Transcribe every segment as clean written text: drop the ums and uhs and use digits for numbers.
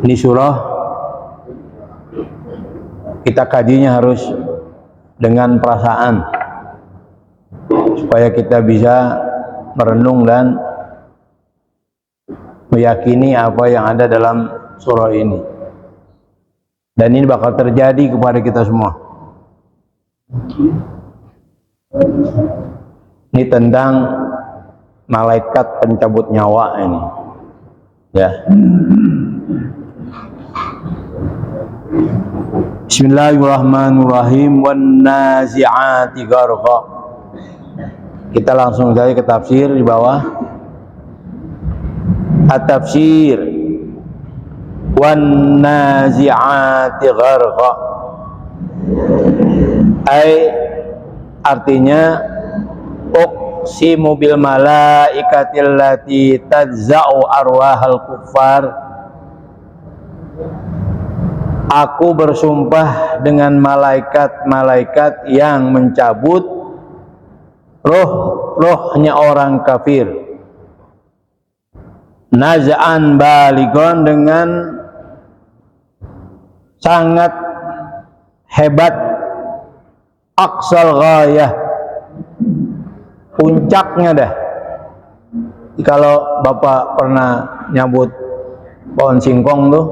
Ini surah kita kajinya harus dengan perasaan supaya kita bisa merenung dan meyakini apa yang ada dalam surah ini, dan ini bakal terjadi kepada kita semua. Ini tentang malaikat pencabut nyawa ini, ya. Bismillahirrahmanirrahim. Wan nazi'ati gharqa. Kita langsung saja ke tafsir di bawah. At-tafsir. Wan nazi'ati gharqa. Artinya uqsimu bil malaikatil lati tadza'u arwahal kuffar. Aku bersumpah dengan malaikat-malaikat yang mencabut rohnya orang kafir. Naz'an baligon, dengan sangat hebat, aqsal ghayah, puncaknya dah. Kalau Bapak pernah nyabut pohon singkong tuh,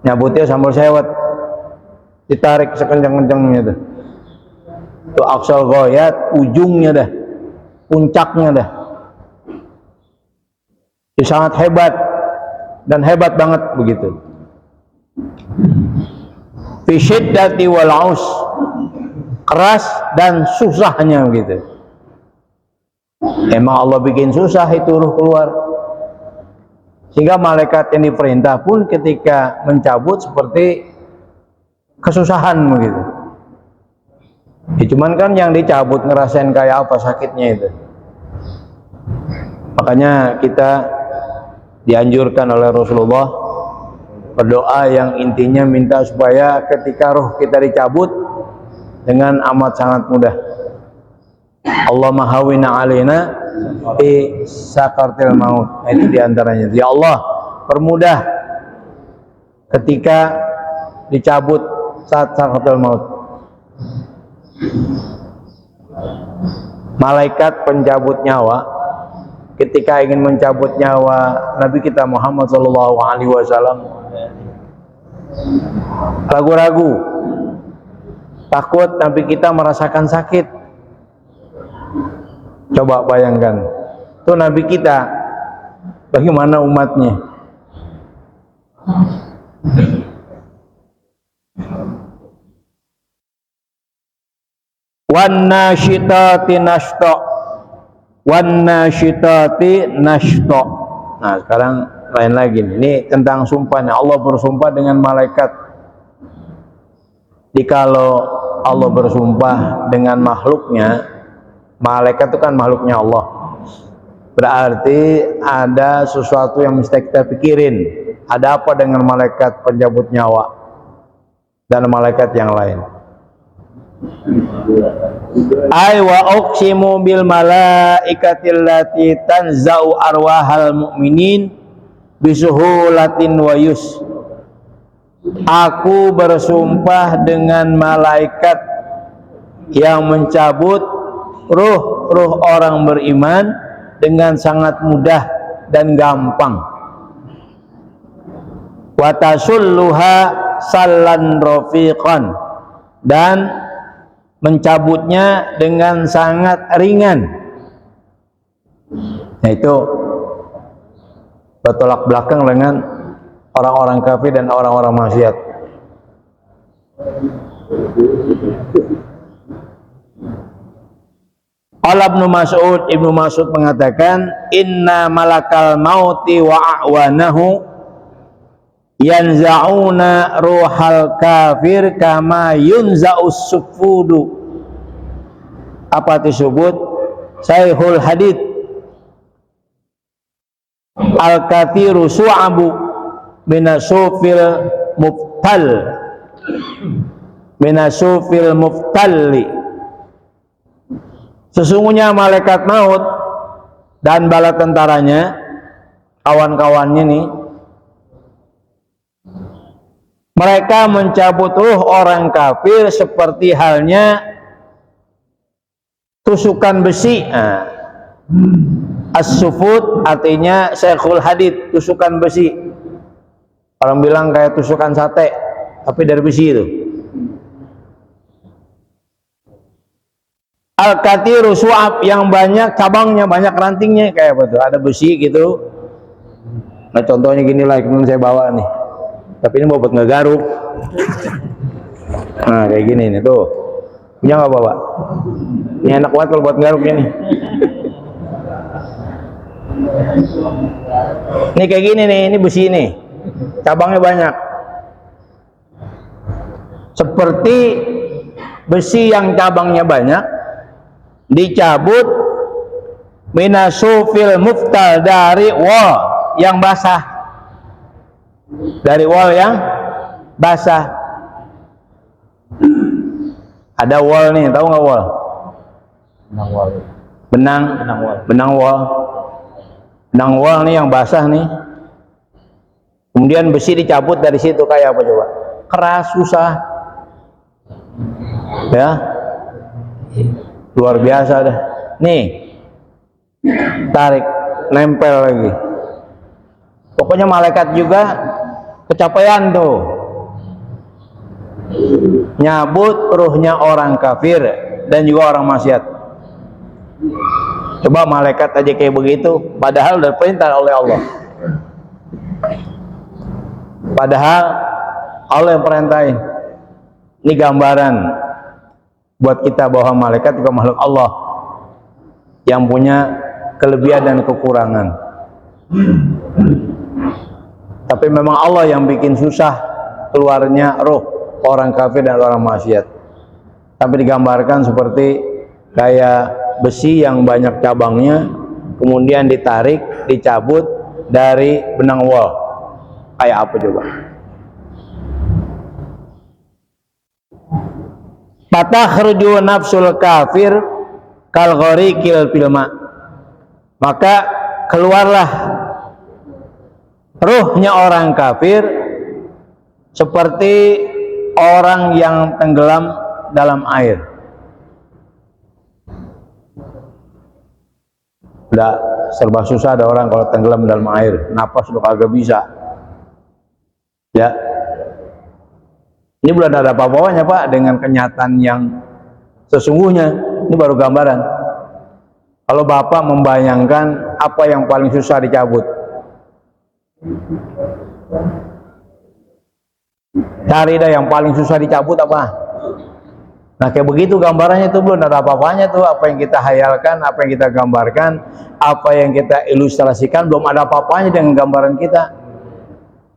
nyabutnya sambal sewet, ditarik sekencang-kencangnya tuh. Itu aqsal ghayat, ujungnya dah, puncaknya dah. Itu sangat hebat dan hebat banget begitu. Fi syiddati wal aus, keras dan susahnya begitu. Emang Allah bikin susah itu ruh keluar, sehingga malaikat yang diperintah pun ketika mencabut seperti kesusahan begitu. Ya, cuman kan yang dicabut ngerasain kayak apa sakitnya itu. Makanya kita dianjurkan oleh Rasulullah berdoa yang intinya minta supaya ketika roh kita dicabut dengan amat sangat mudah. Allahumma hawwina alaina fi sakaratil maut. Itu diantaranya. Ya Allah, permudah ketika dicabut saat sakaratul maut. Malaikat pencabut nyawa ketika ingin mencabut nyawa Nabi kita Muhammad SAW ragu-ragu, takut Nabi kita merasakan sakit. Coba bayangkan, itu Nabi kita, bagaimana umatnya? Wan nasyitati nashta, wan nasyitati nashta. Nah, sekarang lain lagi. Ini tentang sumpahnya. Allah bersumpah dengan malaikat. Jikalau Allah bersumpah dengan makhluknya, malaikat itu kan makhluknya Allah, berarti ada sesuatu yang mesti kita pikirin. Ada apa dengan malaikat pencabut nyawa dan malaikat yang lain? Ay wa uqsimu bil malaikatil lati tanza'u arwahal mu'minin bisuhulatin wa yus. Aku bersumpah dengan malaikat yang mencabut ruh orang beriman dengan sangat mudah dan gampang. Wa tasulluha sallan rafiqan, dan mencabutnya dengan sangat ringan. Nah, itu bertolak belakang dengan orang-orang kafir dan orang-orang maksiat. Qala Ibnu Mas'ud mengatakan, inna malakal mauti wa a'wanahu yanza'una ruhal kafir kama yunza'us sufudu. Apa tersebut? Sahihul hadits al-kathiru su'abu minasufil muftalli. Sesungguhnya malaikat maut dan bala tentaranya, kawan-kawannya nih, Mereka mencabut ruh orang kafir seperti halnya tusukan besi. As-sufut artinya syekhul hadid, tusukan besi. Orang bilang kayak tusukan sate, tapi dari besi itu. Al-katiru su'ab, yang banyak cabangnya, banyak rantingnya, kayak apa tuh? Ada besi gitu. Nah contohnya gini lah, yang saya bawa nih. Tapi ini buat ngegaruk. Nah kayak gini nih tuh. Punya nggak bawa? Ini enak banget kalau buat ngegaruk ini. Ini kayak gini nih, ini besi ini. Cabangnya banyak. Seperti besi yang cabangnya banyak, dicabut minasufil muftal, dari wall yang basah, dari wall yang basah. Ada wall nih, tahu nggak wall? Benang wall. Benang wall. Benang wall nih yang basah nih. Kemudian besi dicabut dari situ, kayak apa coba? Keras, susah. Ya. Luar biasa dah. Nih. Tarik, nempel lagi. Pokoknya malaikat juga kecapean tuh. Nyabut ruhnya orang kafir dan juga orang maksiat. Coba malaikat aja kayak begitu, padahal udah perintah oleh Allah. Padahal Allah yang perintahin. Ini gambaran buat kita bahwa malaikat juga makhluk Allah yang punya kelebihan dan kekurangan. Tapi memang Allah yang bikin susah keluarnya roh orang kafir dan orang maksiat. Tapi digambarkan seperti kayak besi yang banyak cabangnya, kemudian ditarik, dicabut dari benang wol. Kayak apa coba? Fatakhruju nafsul kafir kal ghariqil fil ma. Maka keluarlah ruhnya orang kafir seperti orang yang tenggelam dalam air. Udah serba susah ada orang kalau tenggelam dalam air, napas udah kagak bisa. Ya. Ini belum ada apa-apanya Pak dengan kenyataan yang sesungguhnya. Ini baru gambaran. Kalau Bapak membayangkan apa yang paling susah dicabut, cari dah yang paling susah dicabut apa. Nah kayak begitu gambarannya itu belum ada apa-apanya tuh. Apa yang kita hayalkan, apa yang kita gambarkan, apa yang kita ilustrasikan, belum ada apa-apanya dengan gambaran kita.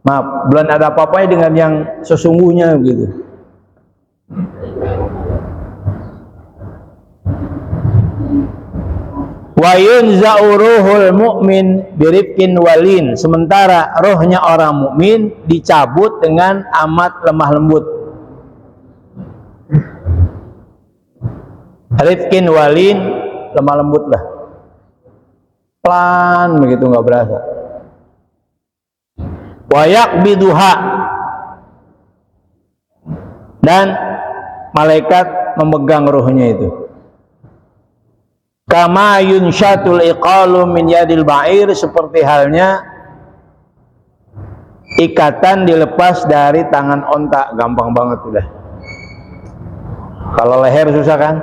Maaf, belum ada apa-apanya dengan yang sesungguhnya gitu. Wa yunza'u ruhul mu'min birifkin walin. Sementara rohnya orang mukmin dicabut dengan amat lemah lembut. Rifkin walin, lemah lembut lah. Pelan begitu, nggak berasa. Wa yaqbiduha, dan malaikat memegang rohnya itu. Kama yunshatul iqalu min yadil ba'ir, seperti halnya ikatan dilepas dari tangan onta. Gampang banget udah. Kalau leher susah kan?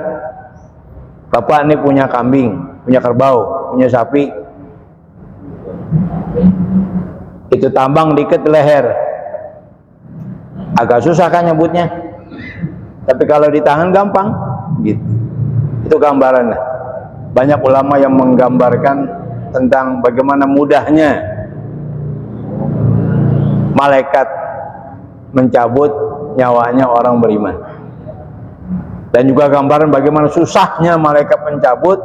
Bapak ini punya kambing, punya kerbau, punya sapi, itu tambang dikit leher, agak susah kan nyebutnya. Tapi kalau di tangan gampang gitu. Itu gambaran. Banyak ulama yang menggambarkan tentang bagaimana mudahnya malaikat mencabut nyawanya orang beriman, dan juga gambaran bagaimana susahnya malaikat mencabut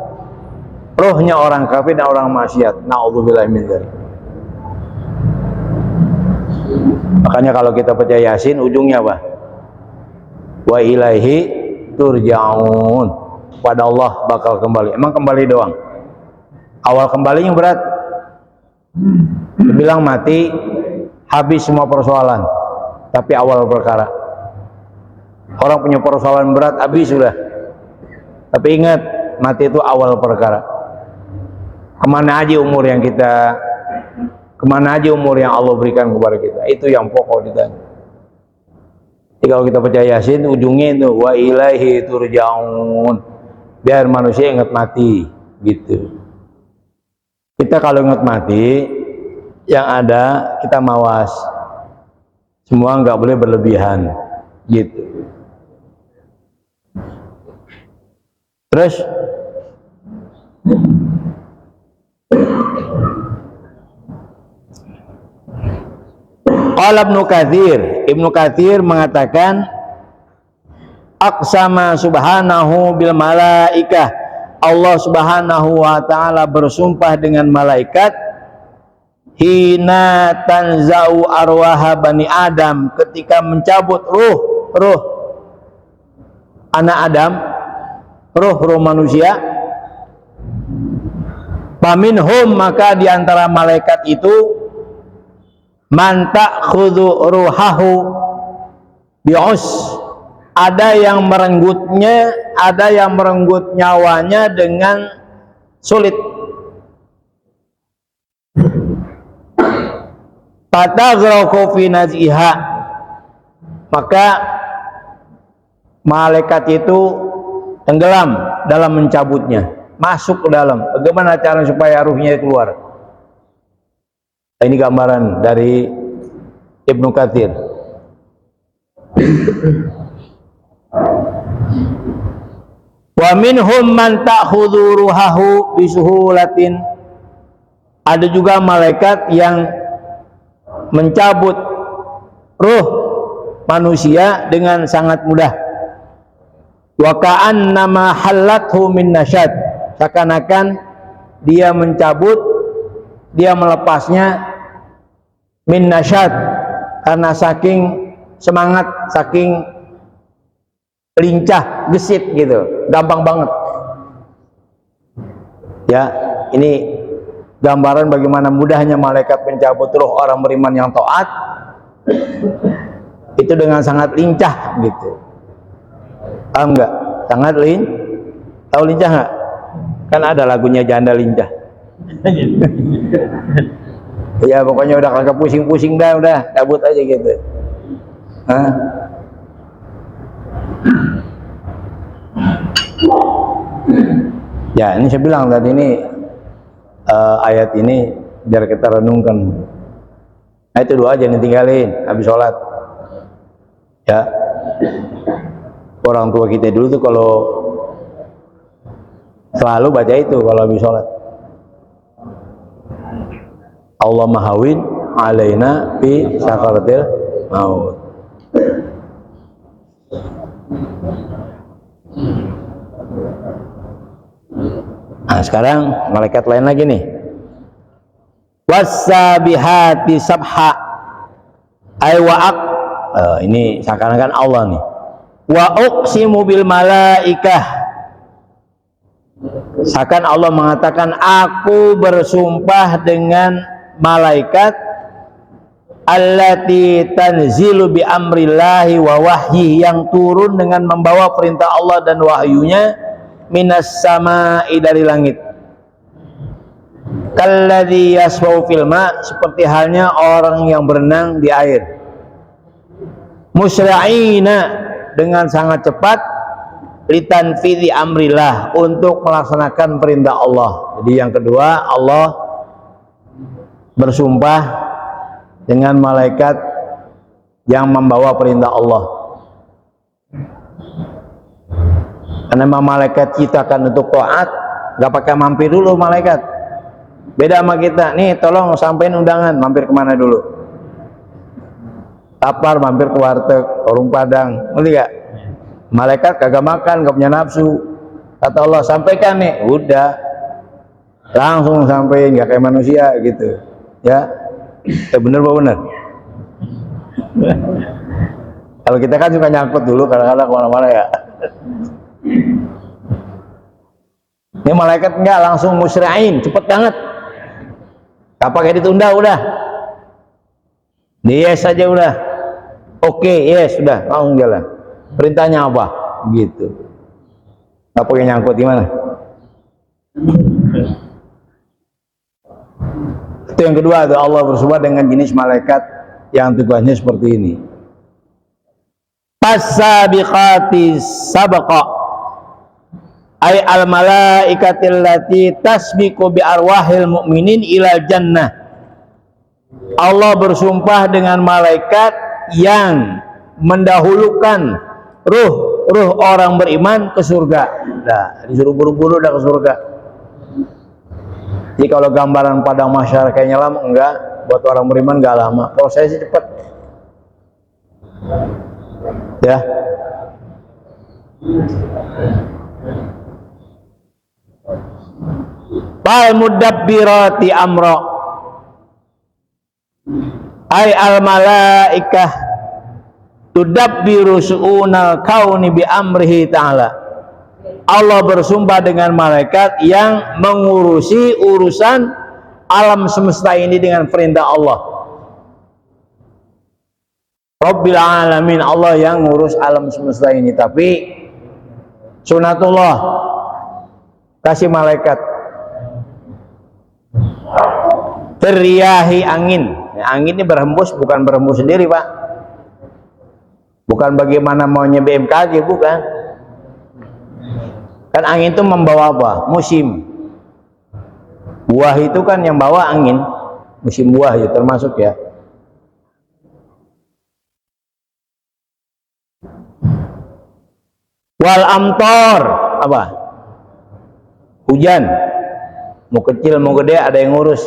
rohnya orang kafir dan orang maksiat. Na'udzubillahi min dzalik. Makanya kalau kita baca Yasin ujungnya apa? Wa ilaihi turja'un. Pada Allah bakal kembali. Emang kembali doang. Awal kembalinya berat. Dibilang mati, habis semua persoalan. tapi awal perkara. Orang punya persoalan berat, habis sudah. Tapi ingat, mati itu awal perkara. Kemana aja umur yang Allah berikan kepada kita, itu yang pokok ditanya. Jadi kalau kita percaya Yasin, ujungnya itu wa ilaihi turja'un, biar manusia ingat mati gitu. Kita kalau ingat mati, yang ada kita mawas, semua nggak boleh berlebihan gitu. Terus qala Ibnu Katsir mengatakan, aqsama subhanahu bil malaikah, Allah subhanahu wa ta'ala bersumpah dengan malaikat hina tanza'u arwaha bani Adam, ketika mencabut ruh anak Adam, ruh manusia. Faminhum, maka diantara malaikat itu man ta'khudhu ruhahu bi'us, ada yang merenggutnya, ada yang merenggut nyawanya dengan sulit. Fataghraqu fi naz'iha, maka malaikat itu tenggelam dalam mencabutnya, masuk ke dalam. Bagaimana cara supaya ruhnya keluar? Ini gambaran dari Ibnu Katsir. Wa minhum man ta'khudhu ruhahu bisuhulatin, ada juga malaikat yang mencabut ruh manusia dengan sangat mudah. Wa ka'annama hallathu min nasyad, seakan-akan dia mencabut, dia melepasnya min nasyad, karena saking semangat, saking lincah, gesit gitu, gampang banget. Ya, ini gambaran bagaimana mudahnya malaikat mencabut ruh orang beriman yang taat, itu dengan sangat lincah gitu. Paham nggak? Sangat tahu lincah nggak? Kan ada lagunya Janda Lincah. Ya pokoknya udah kagak pusing-pusing dah, udah cabut aja gitu. Hah? Ya ini saya bilang tadi, ini ayat ini biar kita renungkan. Nah, itu doa jangan tinggalin habis sholat ya. Orang tua kita dulu tuh kalau selalu baca itu kalau habis sholat, Allah mahawin alaina fi sakaratil maut. Nah sekarang malaikat lain lagi nih, wasabihati sabha ay wa'ak, ini seakan-akan Allah nih, wa uqsimu bil malaikah, seakan Allah mengatakan aku bersumpah dengan malaikat allati tanzilu bi amrillahi wa wahyi, yang turun dengan membawa perintah Allah dan wahyunya, minas sama'i, dari langit. Kalladzi yasbau fil ma, seperti halnya orang yang berenang di air. Musra'ina, dengan sangat cepat, litanfidhi amrillah, untuk melaksanakan perintah Allah. Jadi yang kedua, Allah bersumpah dengan malaikat yang membawa perintah Allah. Karena malaikat ciptakan untuk taat, nggak pakai mampir dulu malaikat. Beda sama kita, nih tolong sampein undangan, mampir kemana dulu? Tapar, mampir ke warteg, warung Padang, ngerti gak? Malaikat kagak makan, gak punya nafsu. Kata Allah, sampaikan nih, udah langsung sampein, nggak kayak manusia gitu. Ya, bener apa bener? Kalau kita kan suka nyangkut dulu, kadang-kadang kemana-mana ya. Ini malaikat enggak, langsung musra'in, cepet banget, gak pakai ditunda, udah yes saja udah. Oke, yes, sudah, langsung jalan. Perintahnya apa? Gitu. Nggak pakai nyangkut gimana? Itu yang kedua, itu Allah bersumpah dengan jenis malaikat yang tugasnya seperti ini. As-sabiqati sabaqa, ay al malaikatil lati tasbiqu bi arwahil mu'minin ilal jannah. Allah bersumpah dengan malaikat yang mendahulukan ruh orang beriman ke surga. Nah, disuruh buru-buru udah ke surga. Jadi kalau gambaran padang mahsyar kayaknya lama, enggak. Buat orang beriman enggak lama, prosesnya cepat. Ya. Fal mudabbirati amra, ay al malaikah tudabbiru su'unal kauni bi amrihi ta'ala. Allah bersumpah dengan malaikat yang mengurusi urusan alam semesta ini dengan perintah Allah. Rabbil alamin, Allah yang ngurus alam semesta ini. Tapi sunatullah, kasih malaikat teriyahi angin. Angin ini berhembus, bukan berhembus sendiri, Pak. Bukan bagaimana maunya BMKG, bukan. Kan angin itu membawa apa? Musim. Buah itu kan yang bawa angin. Musim buah itu termasuk ya. Wal amtor, apa? Hujan. Mau kecil mau gede ada yang ngurus.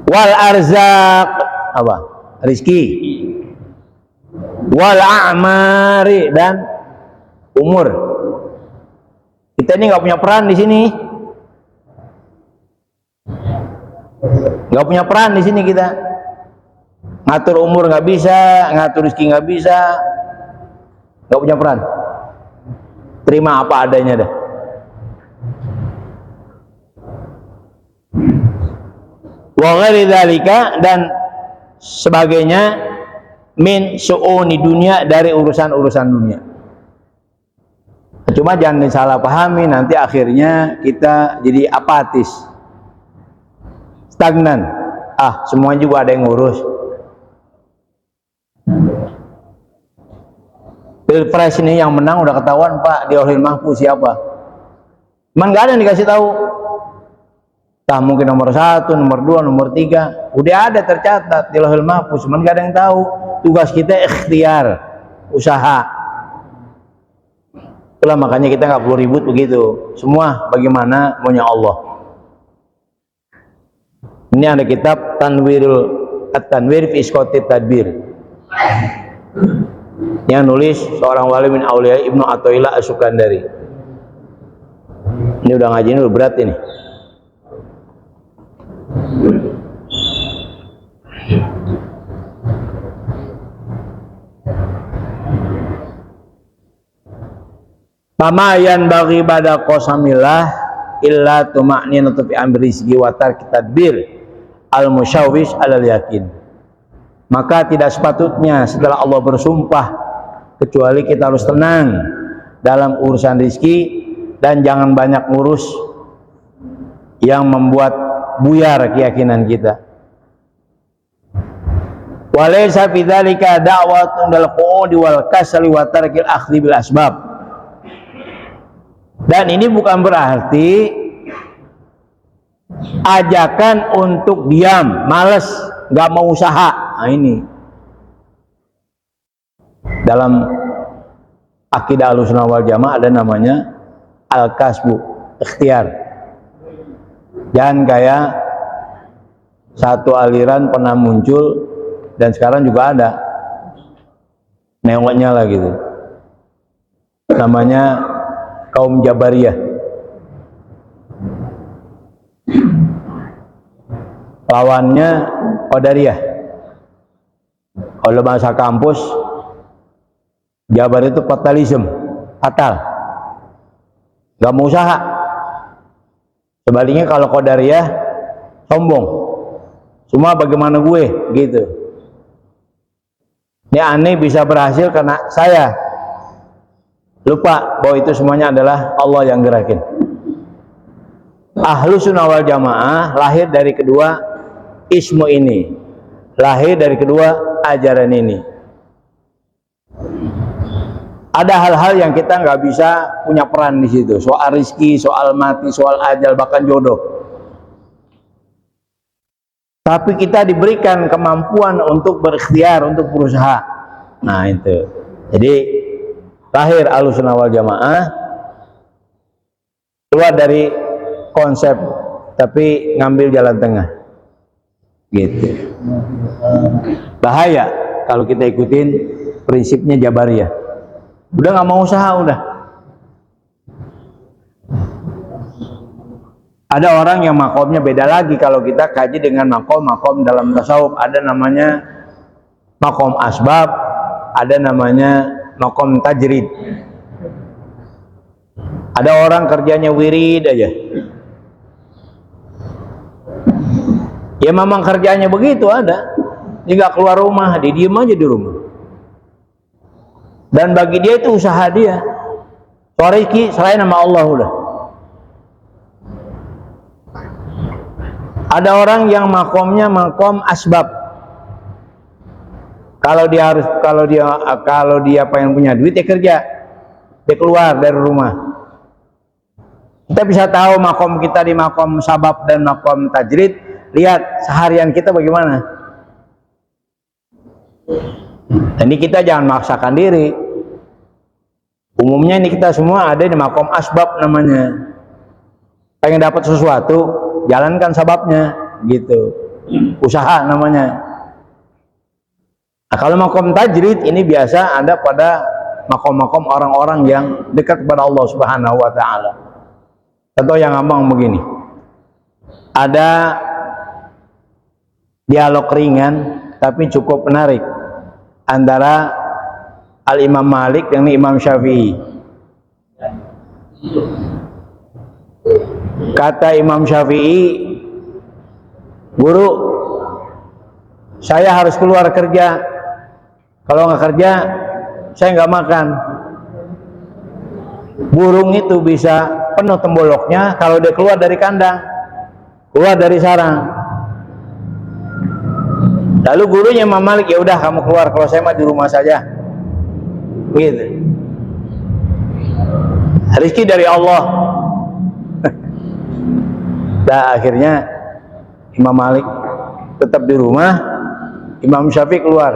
Wal arzak, apa? Rizki. Wal a'mari, dan umur. Kita ini nggak punya peran di sini. Nggak punya peran di sini kita. Ngatur umur nggak bisa, ngatur rezeki nggak bisa, nggak punya peran. Terima apa adanya dah. Wa ghairi dzalika, dan sebagainya min su'uni dunia, dari urusan-urusan dunia. Cuma jangan disalahpahami, nanti akhirnya kita jadi apatis, stagnan. Ah, semua juga ada yang ngurus. Pilpres ini yang menang udah ketahuan, Pak, di Lauhul Mahfuz siapa. Cuman nggak ada yang dikasih tahu. Entah mungkin nomor 1, nomor 2, nomor 3, udah ada tercatat di Lauhul Mahfuz, cuman nggak ada yang tahu. Tugas kita ikhtiar, usaha. Itulah makanya kita nggak perlu ribut begitu. Semua bagaimana maunya Allah. Ini ada kitab At-Tanwir fi Isqatit Tadbir, yang nulis seorang wali min auliya Ibnu Athaillah As-Sukandari. Ini udah ngaji, ini udah berat ini. Pamayan bagi pada qasamillah illa tuma'ninatu fi amri rizqi wa tarki tadbir al-musyawwish alal yakin. Maka tidak sepatutnya setelah Allah bersumpah kecuali kita harus tenang dalam urusan rizki dan jangan banyak ngurus yang membuat buyar keyakinan kita. Walaysa fi dzalika da'watun dal qu'udi wal kasali wa tarkil akhdhi bil asbab. Dan ini bukan berarti ajakan untuk diam, malas, nggak mau usaha. Nah, ini dalam akidah Ahlussunnah wal Jamaah ada namanya al-kasbu, ikhtiar. Jangan kayak satu aliran pernah muncul dan sekarang juga ada nengoknya lah gitu, namanya kaum Jabariyah. Lawannya Qadariyah. Kalau bahasa kampus, Jabar itu fatalism, fatal, gak mau usaha. Sebaliknya kalau Qadariyah, sombong, Semua bagaimana gue gitu. Ini aneh bisa berhasil karena saya. Lupa bahwa itu semuanya adalah Allah yang gerakin. Ahlus Sunnah wal Jamaah lahir dari kedua ismu ini, lahir dari kedua ajaran ini. Ada hal-hal yang kita nggak bisa punya peran di situ, soal rizki, soal mati, soal ajal, bahkan jodoh. Tapi kita diberikan kemampuan untuk berikhtiar, untuk berusaha. Nah itu. Jadi lahir Ahlussunnah wal Jamaah keluar dari konsep, tapi ngambil jalan tengah. Gitu. Bahaya kalau kita ikutin prinsipnya Jabariyah. Udah nggak mau usaha, udah. Ada orang yang makomnya beda lagi. Kalau kita kaji dengan makom dalam tasawuf, ada namanya makom asbab, ada namanya makom tajrid. Ada orang kerjanya wirid aja. Ya memang kerjanya begitu ada. Dia nggak keluar rumah, dia diem aja di rumah. Dan bagi dia itu usaha dia. Rezeki selain nama Allah udah. Ada orang yang makomnya makom asbab. Kalau dia pengen punya duit, dia kerja, dia keluar dari rumah. Kita bisa tahu makom kita di makom sabab dan makom tajrid. Lihat seharian kita bagaimana. Ini kita jangan maksakan diri. Umumnya ini kita semua ada di makom asbab namanya. Pengen dapat sesuatu, jalankan sababnya, gitu. Usaha namanya. Nah, kalau makom tajrid ini biasa ada pada makom-makom orang-orang yang dekat kepada Allah Subhanahu wa Ta'ala. Contoh yang gampang begini. Ada dialog ringan tapi cukup menarik antara Al-Imam Malik dengan Imam Syafi'i. Kata Imam Syafi'i, guru, saya harus keluar kerja. Kalau nggak kerja, saya nggak makan. Burung itu bisa penuh temboloknya kalau dia keluar dari kandang, keluar dari sarang. Lalu gurunya Imam Malik, ya udah kamu keluar, kalau saya mah di rumah saja. Gitu. Rezeki dari Allah. Nah, akhirnya Imam Malik tetap di rumah, Imam Syafi'i keluar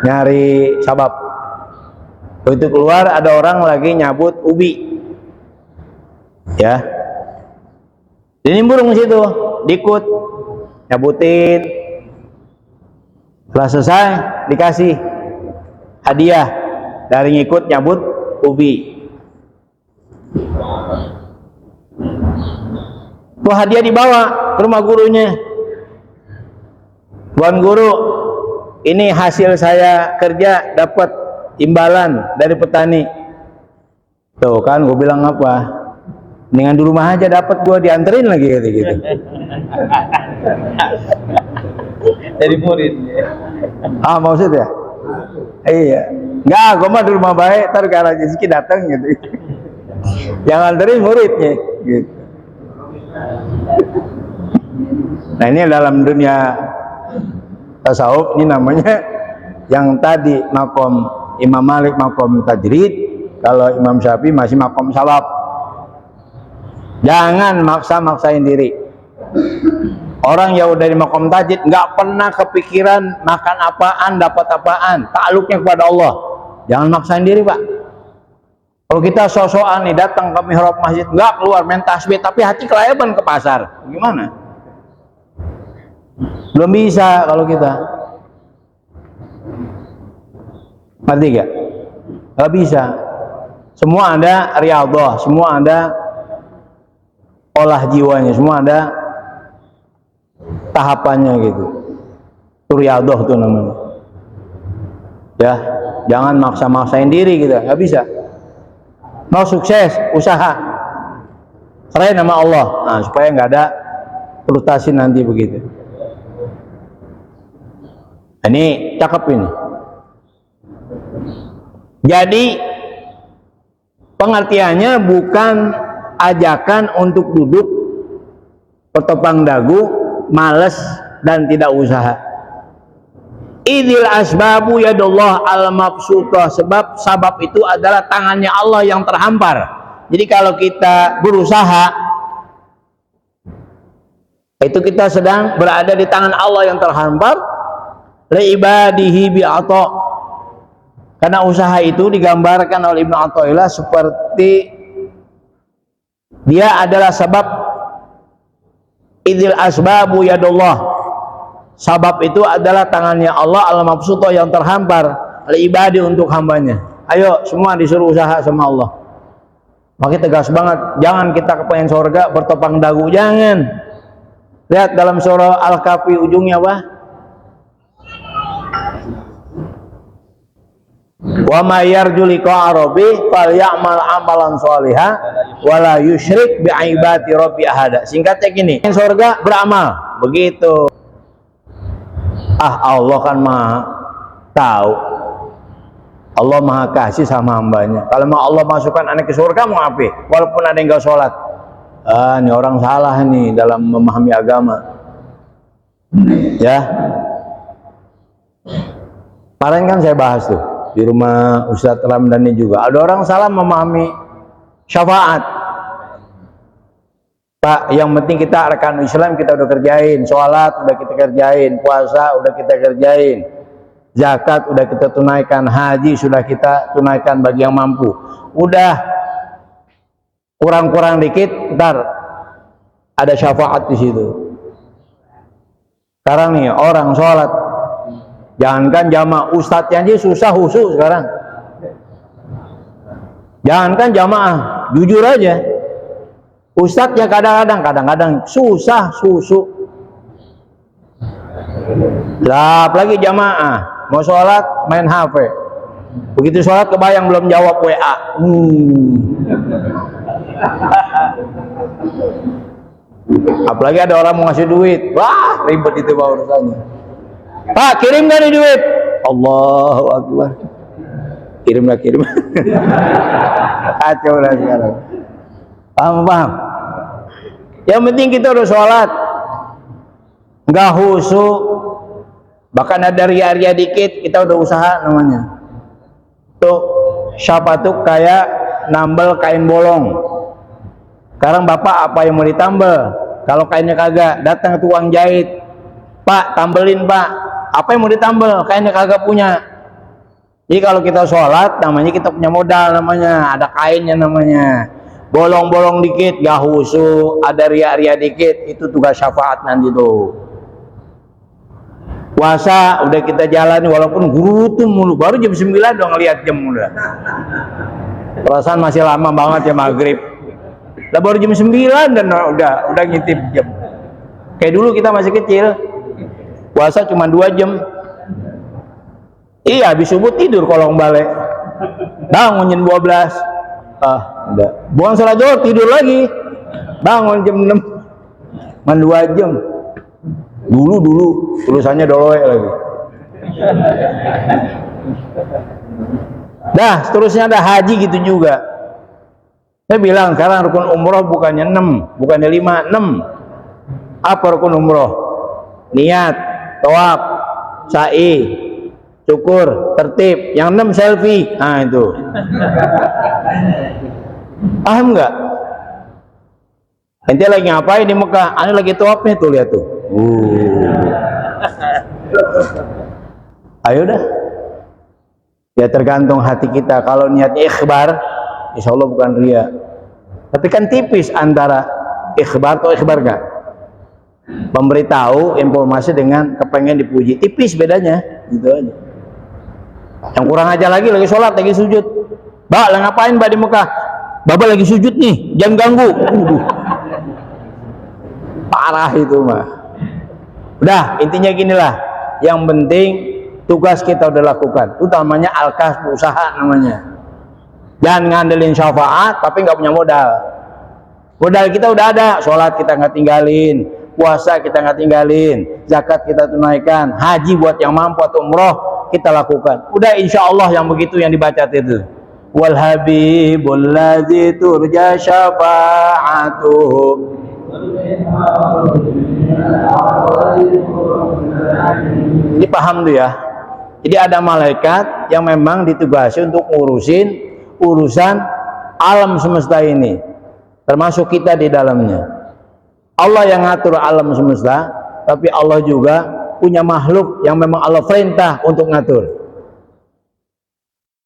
nyari sabab. Begitu keluar ada orang lagi nyabut ubi, ya. Ini burung situ, diikut, nyabutin. Setelah selesai dikasih hadiah dari ngikut nyabut ubi. Tuh hadiah dibawa ke rumah gurunya. Tuan guru, ini hasil saya kerja dapat imbalan dari petani. Tuh kan gue bilang apa? Dengan di rumah aja dapat, gue dianterin lagi gitu. Jadi murid. Ah maksud ya? Iya. Enggak, gue mah di rumah baik, ntar ke arah rezeki datang gitu. Yang anterin muridnya gitu. Nah ini dalam dunia tasawuf ini namanya yang tadi makom Imam Malik makom tajrid, kalau Imam Syafi'i masih makom salaf. Jangan maksa-maksain diri. Orang yang udah di makom tajrid nggak pernah kepikiran makan apaan, dapat apaan, takluknya kepada Allah. Jangan maksain diri, Pak. Kalau kita sok-sokan nih datang ke mihrab masjid, nggak keluar main tasbih, tapi hati kelayaban ke pasar, gimana? Belum bisa kalau kita. Ngerti gak? Gak bisa. Semua ada riyadhah, semua ada olah jiwanya, semua ada tahapannya gitu. Itu riyadhah tuh namanya. Ya, jangan maksa-maksain diri gitu, nggak bisa. Mau sukses, usaha. Serahin nama Allah. Nah, supaya nggak ada frustasi nanti begitu. Ini cakep ini. Jadi pengertiannya bukan ajakan untuk duduk bertopang dagu, males dan tidak usaha. Idil asbabu yadullah al-mabsutah, sebab sabab itu adalah tangannya Allah yang terhampar. Jadi kalau kita berusaha, itu kita sedang berada di tangan Allah yang terhampar, li ibadihi bi'ata. Karena usaha itu digambarkan oleh Ibnu Athaillah seperti dia adalah sebab. Idil asbabu yadullah, sabab itu adalah tangannya Allah al-mabsutah yang terhampar, al-ibadi untuk hambanya. Ayo semua disuruh usaha sama Allah. Makanya tegas banget, jangan kita kepengen surga bertopang dagu, jangan. Lihat dalam surah Al-Kahfi ujungnya apa? Wa may yarju liqa'a rabbih falyamal amalan shalihan wala yusyrik bi ibadati rabbi ahada. Singkatnya gini, yang surga beramal, begitu. Allah kan maha tahu, Allah maha kasih sama hambanya. Kalau mau Allah masukkan anak ke surga mau apa? Walaupun ada yang gak sholat, ini orang salah nih dalam memahami agama. Ya, kemarin kan saya bahas tuh di rumah Ustadz Ramdhani juga, ada orang salah memahami syafaat. Pak, yang penting kita rekan Islam kita udah kerjain, sholat udah kita kerjain, puasa udah kita kerjain, zakat udah kita tunaikan, haji sudah kita tunaikan bagi yang mampu. Udah kurang-kurang dikit, ntar ada syafaat di situ. Sekarang nih orang sholat, jangankan jamaah, ustadznya aja susah khusus sekarang. Jangankan jamaah, jujur aja, ustadznya kadang-kadang susah susu. Lah apalagi jamaah, mau sholat main HP, begitu sholat kebayang belum jawab WA. Apalagi ada orang mau ngasih duit, wah ribet itu pak urusannya. Pak kirim gak nih duit? Allahu Akbar, kirim. Kacau lah sekarang. Paham? Yang penting kita udah sholat, nggak khusyuk, bahkan ada ria-ria dikit, kita udah usaha namanya. Tuh siapa tuh kayak nambel kain bolong. Sekarang bapak apa yang mau ditambel? Kalau kainnya kagak, datang ke tukang jahit, Pak tambelin Pak. Apa yang mau ditambel? Kainnya kagak punya. Jadi kalau kita sholat, namanya kita punya modal, namanya ada kainnya namanya. Bolong-bolong dikit, gak khusyuk, ada ria-ria dikit, itu tugas syafaat nanti tuh. Puasa udah kita jalani walaupun gurutu mulu, baru jam 9 udah ngeliat jam udah. Perasaan masih lama banget ya maghrib. Lah baru jam 9 dan udah ngintip jam. Kayak dulu kita masih kecil, puasa cuma 2 jam. Iya, habis subuh tidur kolong balik. Bangun jam 12. Udah. Buang sholat zuhur tidur lagi. Bangun jam 6. Man 2 jam. Dulu tulisannya doloe lagi. Dah, seterusnya ada haji gitu juga. Saya bilang sekarang rukun umroh bukannya 6, bukannya 5, 6. Apa rukun umroh? Niat, tawaf, sa'i, syukur, tertib. Yang 6 selfie. Nah itu. Paham nggak? Ente lagi ngapain di Mekah? Ane lagi tawaf nih tuh, lihat tuh. Ayo dah. Ya tergantung hati kita. Kalau niatnya ikhbar, insya Allah bukan ria. Tapi kan tipis antara ikhbar atau ikhbar gak? Memberitahu informasi dengan kepengen dipuji, tipis bedanya, gitu aja. Yang kurang aja lagi sholat, lagi sujud. Mbak, lah ngapain mbak di Mekah? Bapak lagi sujud nih, jangan ganggu. Parah itu mah. Udah, intinya ginilah. Yang penting tugas kita udah lakukan. Utamanya al-kasb, usaha namanya. Jangan ngandelin syafaat tapi nggak punya modal. Modal kita udah ada, sholat kita nggak tinggalin, puasa kita nggak tinggalin, zakat kita tunaikan, haji buat yang mampu atau umroh kita lakukan. Udah insya Allah yang begitu yang dibaca itu. Wal habibul ladzi turja syafa'atuhu. Ini paham tuh ya. Jadi ada malaikat yang memang ditugasi untuk ngurusin urusan alam semesta ini, termasuk kita di dalamnya. Allah yang ngatur alam semesta, tapi Allah juga punya makhluk yang memang Allah perintah untuk ngatur.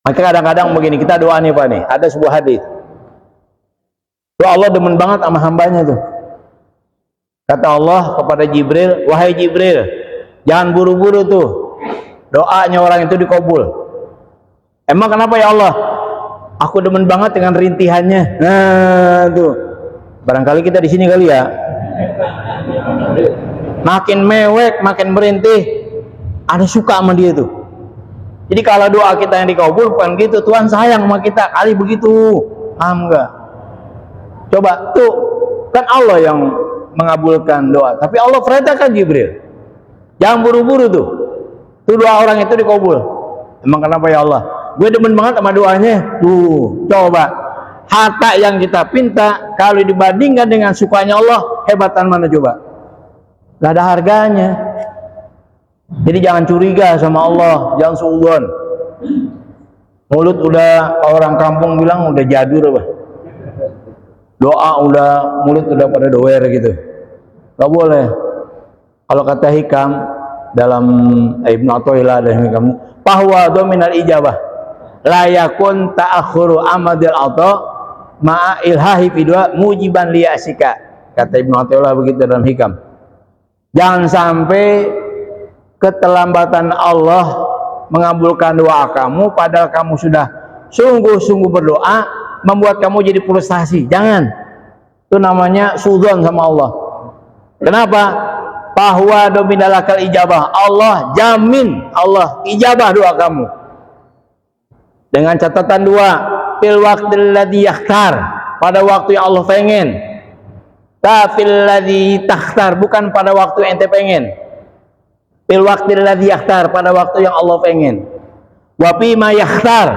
Maka kadang-kadang begini, kita doa nih Pak nih, ada sebuah hadis. Tuh Allah demen banget sama hambanya tuh. Kata Allah kepada Jibril, wahai Jibril, jangan buru-buru tuh. Doanya orang itu dikabul. Emang kenapa ya Allah? Aku demen banget dengan rintihannya. Nah, tuh. Barangkali kita di sini kali ya. Makin mewek, makin merintih, ada suka sama dia tuh. Jadi kalau doa kita yang dikabul bukan gitu, Tuhan sayang sama kita, kali begitu. Paham enggak? Coba tuh, kan Allah yang mengabulkan doa, tapi Allah perintahkan Jibril. Jangan buru-buru tuh. Tuh doa orang itu dikabul. Emang kenapa ya Allah? Gue demen banget sama doanya. Tuh, coba. Harta yang kita pinta kalau dibandingkan dengan sukanya Allah, hebatan mana coba? Gak ada harganya. Jadi jangan curiga sama Allah, jangan suudzon. Mulut udah orang kampung bilang udah jadur apa? Doa udah, mulut udah pada doer gitu. Gak boleh. Kalau kata hikam dalam Ibnu Athaillah dan hikam, bahwa dominal ijabah la yakun ta'akhuru amadil atha ma'a ilhahi fidwa mujiban liyasika. Kata Ibnu Athaillah begitu dalam hikam. Jangan sampai keterlambatan Allah mengabulkan doa kamu padahal kamu sudah sungguh-sungguh berdoa membuat kamu jadi frustasi. Jangan. Itu namanya suudzon sama Allah. Kenapa? Bahwa dominalakal ijabah, Allah jamin, Allah ijabah doa kamu dengan catatan dua, fil waqtil ladzi yakhtar, pada waktu yang Allah pengen, tafil ladzi takhtar, bukan pada waktu yang ente pengen. Fil waqtil ladzi yakhtar, pada waktu yang Allah pengen. Wa fi ma yakhtar,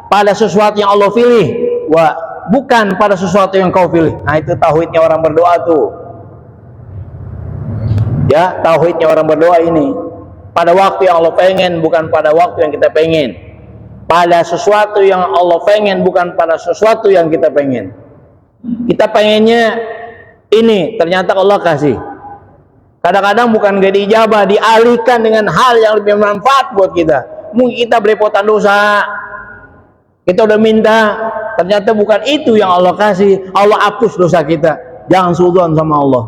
pada sesuatu yang Allah pilih, wa bukan pada sesuatu yang kau pilih. Nah itu tauhidnya orang berdoa tuh. Ya, tauhidnya orang berdoa ini. Pada waktu yang Allah pengen, bukan pada waktu yang kita pengen. Pada sesuatu yang Allah pengen, bukan pada sesuatu yang kita pengen. Kita pengennya ini, ternyata Allah kasih. Kadang-kadang bukan gak diijabah, dialihkan dengan hal yang lebih bermanfaat buat kita. Mungkin kita belepotan dosa, kita udah minta, ternyata bukan itu yang Allah kasih. Allah hapus dosa kita. Jangan suudzon sama Allah.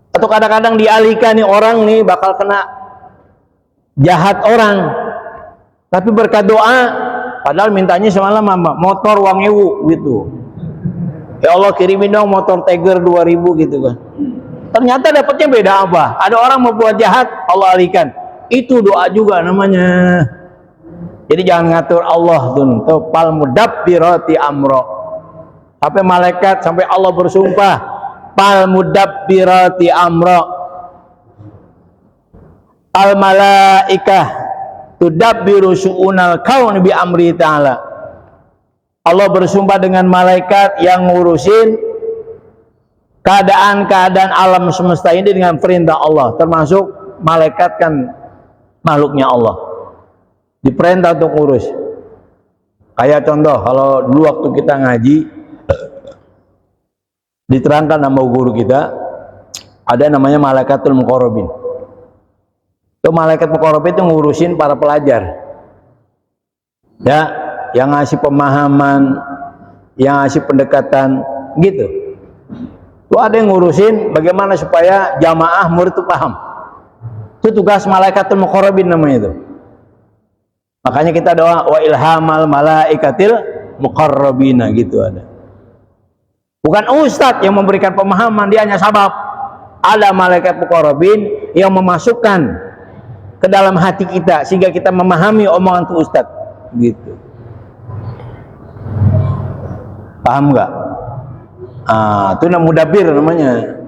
Atau kadang-kadang dialihkan nih orang nih bakal kena jahat orang, tapi berkat doa, padahal mintanya semalam apa? Motor uang ewu gitu. Ya Allah kirimin dong motor Tiger 2000 gitu kan. Ternyata dapatnya beda apa? Ada orang mau buat jahat, Allah alihkan. Itu doa juga namanya. Jadi jangan ngatur Allah tuh. Pal mudabbirati amro. Sampai malaikat, sampai Allah bersumpah. Pal mudabbirati amro. Al malaikah tudabbiru syu'unal kaun bi amri ta'ala. Allah bersumpah dengan malaikat yang ngurusin keadaan-keadaan alam semesta ini dengan perintah Allah. Termasuk malaikat kan makhluknya Allah, diperintah untuk ngurus. Kayak contoh, kalau dulu waktu kita ngaji diterangkan sama guru kita, ada namanya malaikatul muqarrabin. Itu malaikat muqarrabin itu ngurusin para pelajar, ya, yang ngasih pemahaman, yang ngasih pendekatan gitu. Itu ada yang ngurusin bagaimana supaya jamaah murid itu paham. Itu tugas malaikatul muqarrabin namanya itu. Makanya kita doa wa ilhamal malaikatil muqarrabina gitu ada. Bukan ustadz yang memberikan pemahaman, dia hanya sabab. Ada malaikat muqarrabin yang memasukkan ke dalam hati kita sehingga kita memahami omongan tuh ustadz gitu. Paham nggak? Itu mudabbir namanya.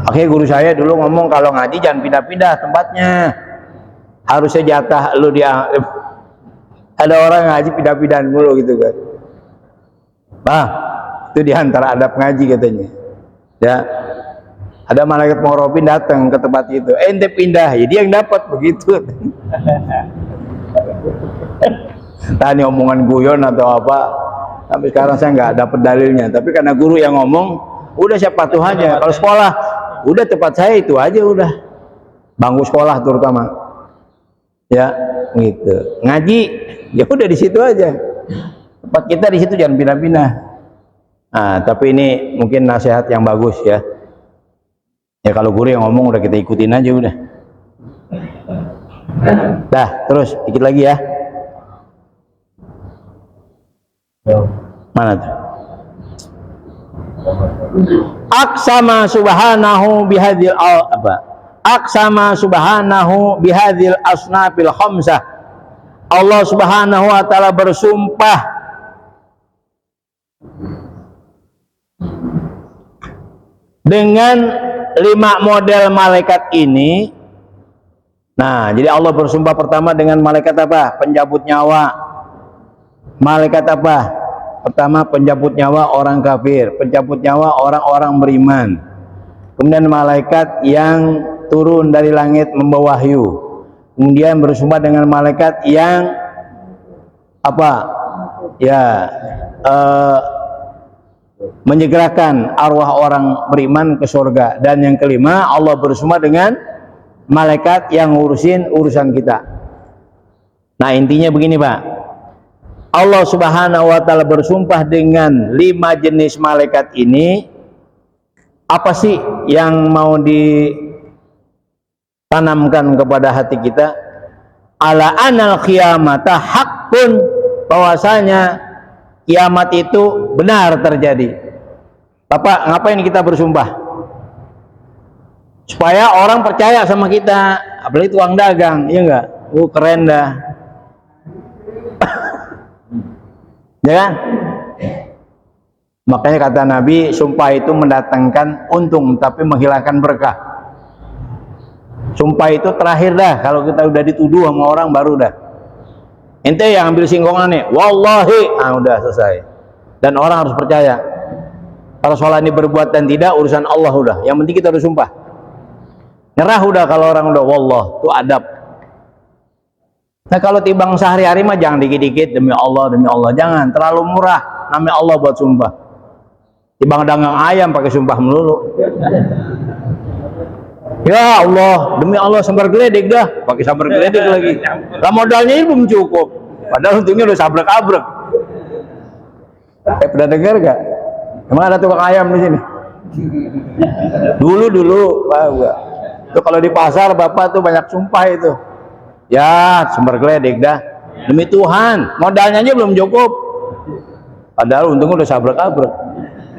Akhirnya guru saya dulu ngomong kalau ngaji jangan pindah-pindah tempatnya, harusnya jatah lu dia. Ada orang ngaji pindah-pindahan mulu gitu kan. Bah, itu diantara adab ngaji katanya. Ya, ada malaikat muqarrabin datang ke tempat itu, ente pindah, ya dia yang dapat begitu. Tanya omongan guyon atau apa, sampai sekarang saya nggak dapat dalilnya. Tapi karena guru yang ngomong, udah saya patuh aja. Kalau sekolah, udah tempat saya itu aja udah. Bangku sekolah terutama, ya gitu. Ngaji, ya udah di situ aja. Tempat kita di situ jangan pindah-pindah. Nah, tapi ini mungkin nasihat yang bagus ya. Ya kalau guru yang ngomong udah kita ikutin aja udah. Dah, terus dikit lagi ya. Mana tuh? Aqsama subhanahu bihadil apa? Aqsama subhanahu bihadil asnafil khamsah. Allah Subhanahu wa taala bersumpah dengan 5 model malaikat ini. Nah, jadi Allah bersumpah pertama dengan malaikat apa? Pencabut nyawa. Malaikat apa? Pertama pencabut nyawa orang kafir, pencabut nyawa orang-orang beriman. Kemudian malaikat yang turun dari langit membawa wahyu. Kemudian bersumpah dengan malaikat yang apa? Ya, menyegerakan arwah orang beriman ke surga. Dan yang kelima, Allah bersumpah dengan malaikat yang ngurusin urusan kita. Nah, intinya begini, Pak. Allah Subhanahu wa taala bersumpah dengan 5 jenis malaikat ini. Apa sih yang mau ditanamkan kepada hati kita? Ala anal qiyamata haqqun, bahwasanya kiamat itu benar terjadi. Bapak, ngapain kita bersumpah? Supaya orang percaya sama kita, apalagi tukang dagang, iya enggak? Keren dah. Ya kan? Makanya kata Nabi, sumpah itu mendatangkan untung tapi menghilangkan berkah. Sumpah itu terakhir dah, kalau kita udah dituduh sama orang baru dah. Ente yang ambil singkongan nih, wallahi, udah selesai. Dan orang harus percaya. Kalau soal ini berbuat dan tidak, urusan Allah udah. Yang penting kita udah sumpah. Nyerah udah kalau orang udah wallah, itu adab. Nah, kalau timbang sehari-hari mah jangan dikit-dikit, demi Allah, jangan terlalu murah namanya Allah buat sumpah. Timbang dagang ayam pakai sumpah melulu. Ya Allah, demi Allah sambar geledek dah, pakai sambar geledek lagi. Lah modalnya ini belum cukup, padahal untungnya udah sabrek-abrek. Pernah dengar gak? Emang ada tukang ayam di sini? Dulu, enggak. Itu kalau di pasar bapak tuh banyak sumpah itu. Ya, sumber geledek dah. Demi Tuhan, modalnya aja belum cukup. Padahal untungnya udah sabrek-abrek.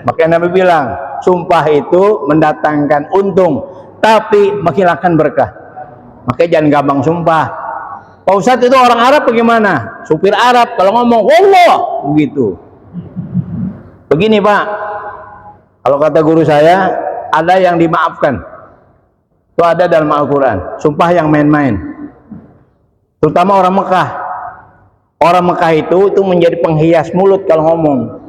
Makanya Nabi bilang, sumpah itu mendatangkan untung, tapi menghilangkan berkah. Makanya jangan gampang sumpah. Pak Ustadz itu orang Arab bagaimana? Supir Arab kalau ngomong, wallah, begitu. Begini Pak, kalau kata guru saya, ada yang dimaafkan. Itu ada dalam Al-Quran. Sumpah yang main-main. Terutama orang Mekah. Orang Mekah itu menjadi penghias mulut kalau ngomong.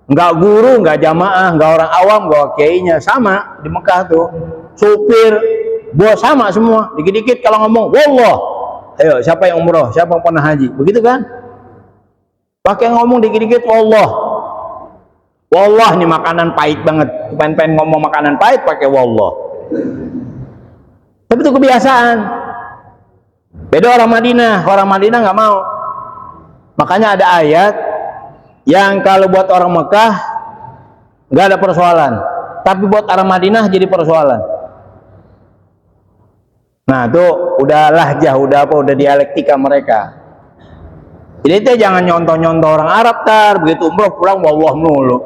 Enggak guru, enggak jamaah, enggak orang awam, enggak kiainya. Sama di Mekah tuh. Supir, bos sama semua. Dikit-dikit kalau ngomong, wallah. Ayo, siapa yang umroh? Siapa yang pernah haji? Begitu kan? Pakai ngomong dikit-dikit, wallah. Wallah, ini makanan pahit banget. Pengen ngomong makanan pahit, pakai wallah. Tapi itu kebiasaan. Beda orang Madinah nggak mau. Makanya ada ayat yang kalau buat orang Mekah nggak ada persoalan, tapi buat orang Madinah jadi persoalan. Nah itu udah lahjah, udah dialektika mereka. Jadi itu jangan nyontoh-nyontoh orang Arab begitu umroh pulang wallah mulu.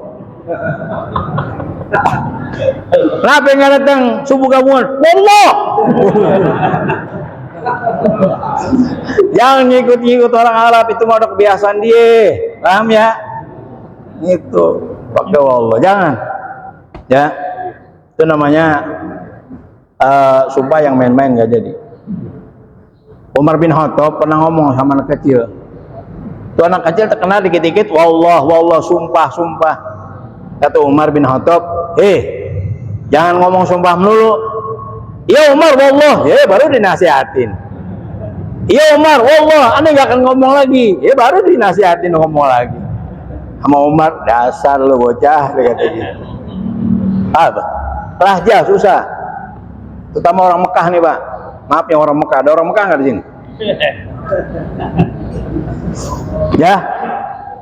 Kenapa nggak datang subuh gabungan? Wallah. Jangan ngikut-ngikut orang Arab, itu mah udah kebiasaan dia, paham ya? Itu pakai wallah, jangan. Ya, itu namanya sumpah yang main-main nggak jadi. Umar bin Khattab pernah ngomong sama anak kecil. Tuh anak kecil terkenal dikit-dikit, wallah, sumpah. Kata Umar bin Khattab, jangan ngomong sumpah melulu. Ya Umar, wallah, ya baru dinasihatin. Ya Umar, wallah, aneh gak akan ngomong lagi. Ya baru dinasihatin ngomong lagi. Sama Umar, dasar lu bocah, dia kata gitu. Apa? Raja susah. Terutama orang Mekah nih Pak. Maaf ya orang Mekah, ada orang Mekah nggak di sini? Ya,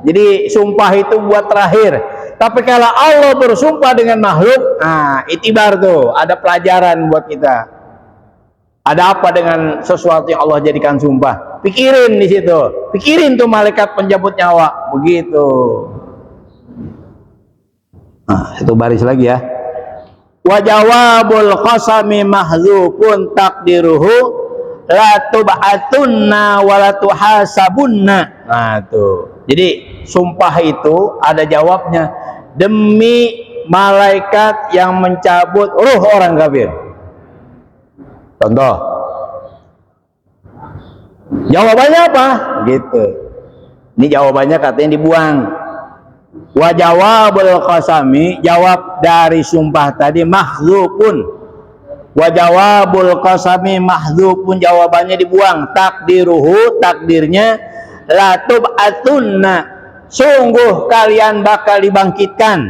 jadi sumpah itu buat terakhir. Tapi kalau Allah bersumpah dengan makhluk, nah itibar tuh, ada pelajaran buat kita. Ada apa dengan sesuatu yang Allah jadikan sumpah? Pikirin di situ, pikirin tuh malaikat penjabut nyawa, begitu. Nah, itu baris lagi ya. Wa jawabul qasami mahdzufun taqdiruhu la tub'atunna wa la tuhasabunna. Nah tuh. Jadi sumpah itu ada jawabnya, demi malaikat yang mencabut ruh orang kafir. Contoh. Jawabannya apa? Gitu. Ini jawabannya katanya dibuang. Wa jawabul qasami, jawab dari sumpah tadi mahdzufun. Wa jawabul qasami mahdzufun, jawabannya dibuang. Takdiruhu, takdirnya la tub'atunna, sungguh kalian bakal dibangkitkan.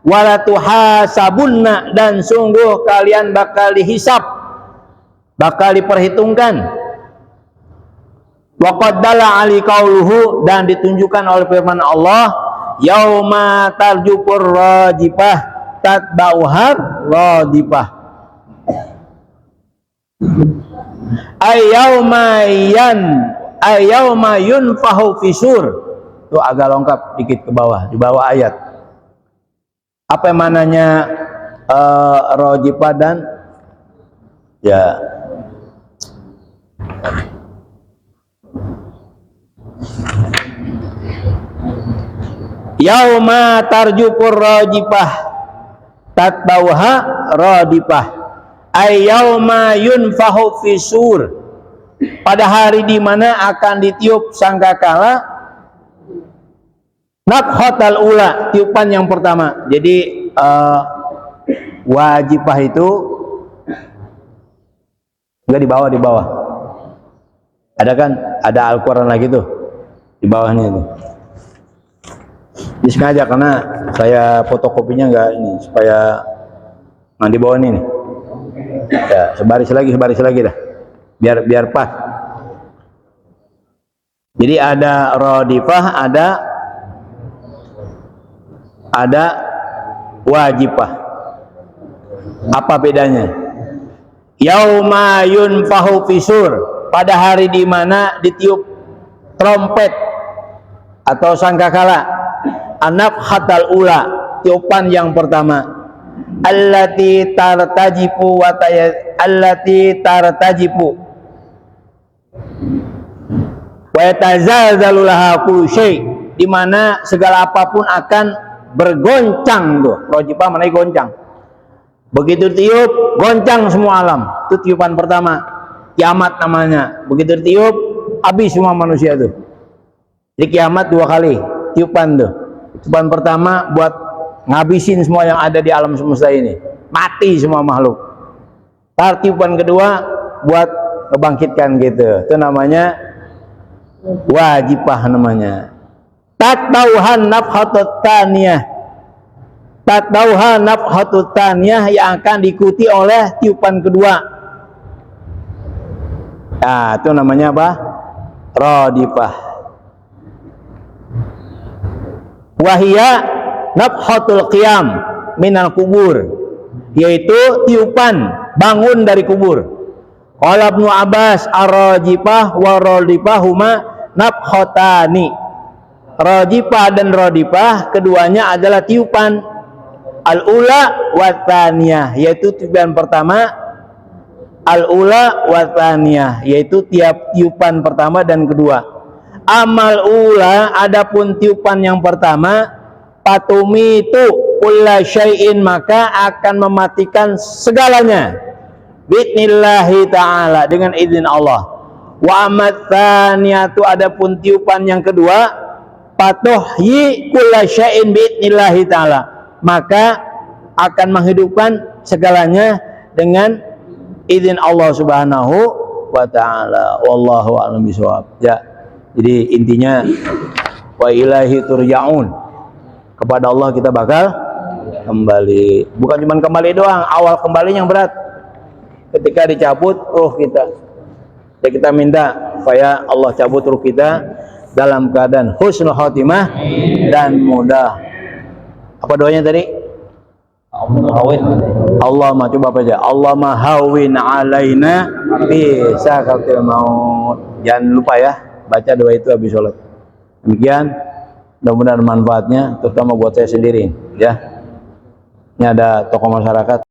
Wala tuhasabunna, dan sungguh kalian bakal dihisab, bakal diperhitungkan. Wa qaddala ali qauluhu, dan ditunjukkan oleh firman Allah, yauma tarjupur rajifah tatba'uhar radifah. Ayauma yunfahu fisur. Itu agak lengkap dikit ke bawah, di bawah ayat. Apa yang mananya rajifah dan ya yauma tarjupur rajifah tatbauha radifah ay yauma yunfahu fisur, pada hari di mana akan ditiup sangkakala nafhatal ula, tiupan yang pertama. Jadi wajibah itu enggak di bawah ada kan, ada Al-Quran lagi tuh di bawahnya itu. Ini sengaja karena saya fotokopinya enggak ini, supaya di bawah ini nih. Ya, sebaris lagi dah. Biar pas. Jadi ada radifah, ada wajibah. Apa bedanya? Yauma yunfahu fisur, pada hari di mana ditiup trompet atau sangkakala. Anafhatal ula, tiupan yang pertama. Allati tartajifu wa yatazalzalu laha kullu syai', di mana segala apapun akan bergoncang tuh. Rajifah mana goncang. Begitu tiup, goncang semua alam. Itu tiupan pertama. Kiamat namanya. Begitu tiup, habis semua manusia tuh. Jadi kiamat dua kali tiupan tuh. Tiupan pertama buat ngabisin semua yang ada di alam semesta ini, mati semua makhluk. Tiupan kedua buat ngebangkitkan gitu. Itu namanya wajibah namanya. Tatbauhan nafhatut taniyah. Tatbauhan nafhatut taniyah, yang akan diikuti oleh tiupan kedua. Nah, itu namanya apa? Radifah. Wahia nafhatul qiyam minal kubur, yaitu tiupan bangun dari kubur. Qala Ibnu Abbas ar-rajifah wa radifah huma nafhatani. Rajifah dan radifah keduanya adalah tiupan. Al-ula wa tsaniyah, yaitu tiupan pertama. Al-ula wa tsaniyah, yaitu tiupan pertama dan kedua. Amal ula, adapun tiupan yang pertama, patumitu kulla syai'in, maka akan mematikan segalanya. Bismillahi ta'ala, dengan izin Allah. Wa amat tsaniyatu, adapun tiupan yang kedua, patuhyi kulla syai'in bismillahi ta'ala, maka akan menghidupkan segalanya dengan izin Allah Subhanahu wa ta'ala. Wallahu a'lam bishawab. Ya, jadi intinya wa ilaihi turja'un, kepada Allah kita bakal kembali. Bukan cuma kembali doang, awal kembali yang berat ketika dicabut ruh kita. Ya, kita minta supaya Allah cabut ruh kita dalam keadaan husnul khotimah dan mudah. Apa doanya tadi? Allah mah, coba apa aja? Allah mahawin alaina bi sakatil maut. Jangan lupa ya, baca doa itu habis sholat. Demikian, mudah-mudahan manfaatnya terutama buat saya sendiri ya. Ini ada tokoh masyarakat